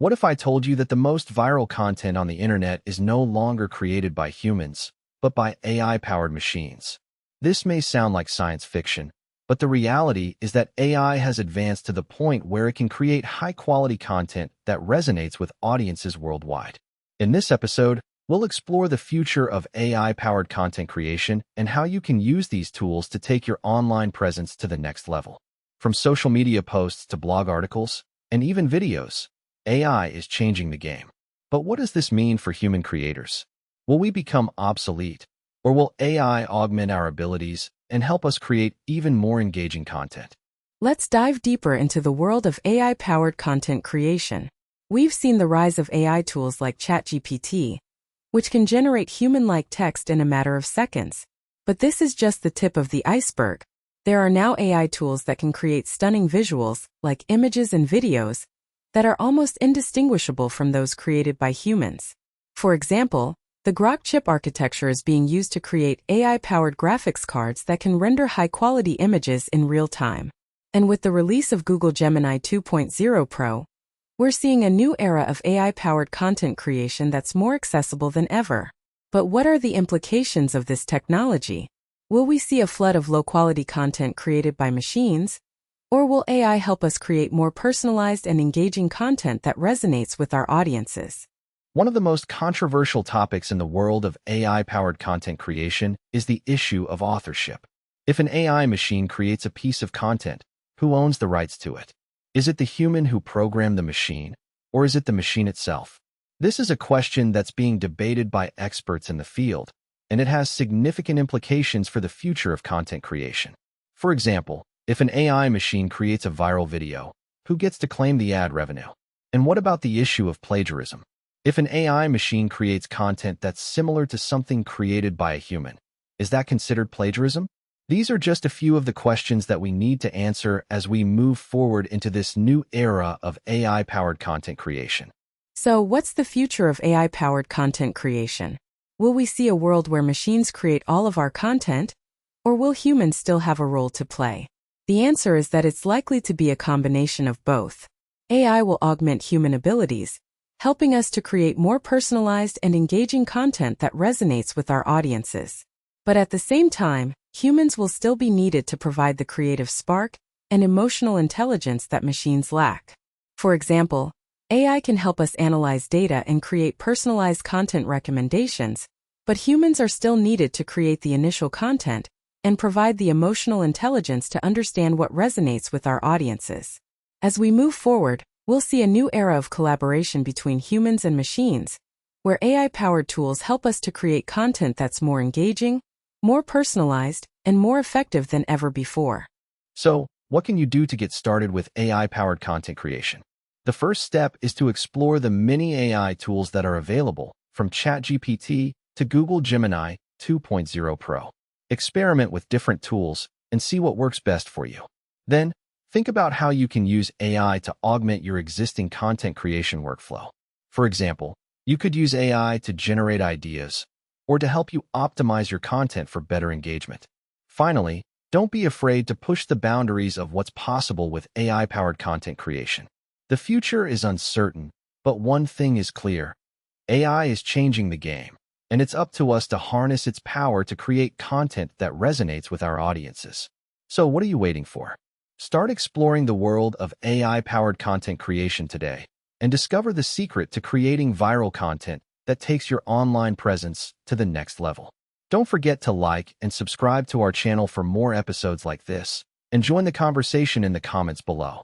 What if I told you that the most viral content on the internet is no longer created by humans, but by AI-powered machines? This may sound like science fiction, but the reality is that AI has advanced to the point where it can create high-quality content that resonates with audiences worldwide. In this episode, we'll explore the future of AI-powered content creation and how you can use these tools to take your online presence to the next level. From social media posts to blog articles, and even videos, AI is changing the game. But what does this mean for human creators? Will we become obsolete, or will AI augment our abilities and help us create even more engaging content? Let's dive deeper into the world of AI-powered content creation. We've seen the rise of AI tools like ChatGPT, which can generate human-like text in a matter of seconds. But this is just the tip of the iceberg. There are now AI tools that can create stunning visuals, like images and videos, that are almost indistinguishable from those created by humans. For example, the Grok chip architecture is being used to create AI-powered graphics cards that can render high-quality images in real time. And with the release of Google Gemini 2.0 Pro, we're seeing a new era of AI-powered content creation that's more accessible than ever. But what are the implications of this technology? Will we see a flood of low-quality content created by machines? Or will AI help us create more personalized and engaging content that resonates with our audiences? One of the most controversial topics in the world of AI-powered content creation is the issue of authorship. If an AI machine creates a piece of content, who owns the rights to it? Is it the human who programmed the machine, or is it the machine itself? This is a question that's being debated by experts in the field, and it has significant implications for the future of content creation. For example, if an AI machine creates a viral video, who gets to claim the ad revenue? And what about the issue of plagiarism? If an AI machine creates content that's similar to something created by a human, is that considered plagiarism? These are just a few of the questions that we need to answer as we move forward into this new era of AI-powered content creation. So, what's the future of AI-powered content creation? Will we see a world where machines create all of our content, or will humans still have a role to play? The answer is that it's likely to be a combination of both. AI will augment human abilities, helping us to create more personalized and engaging content that resonates with our audiences. But at the same time, humans will still be needed to provide the creative spark and emotional intelligence that machines lack. For example, AI can help us analyze data and create personalized content recommendations, but humans are still needed to create the initial content and provide the emotional intelligence to understand what resonates with our audiences. As we move forward, we'll see a new era of collaboration between humans and machines, where AI-powered tools help us to create content that's more engaging, more personalized, and more effective than ever before. So, what can you do to get started with AI-powered content creation? The first step is to explore the many AI tools that are available, from ChatGPT to Google Gemini 2.0 Pro. Experiment with different tools and see what works best for you. Then, think about how you can use AI to augment your existing content creation workflow. For example, you could use AI to generate ideas or to help you optimize your content for better engagement. Finally, don't be afraid to push the boundaries of what's possible with AI-powered content creation. The future is uncertain, but one thing is clear. AI is changing the game, and it's up to us to harness its power to create content that resonates with our audiences. So what are you waiting for? Start exploring the world of AI-powered content creation today and discover the secret to creating viral content that takes your online presence to the next level. Don't forget to like and subscribe to our channel for more episodes like this, and join the conversation in the comments below.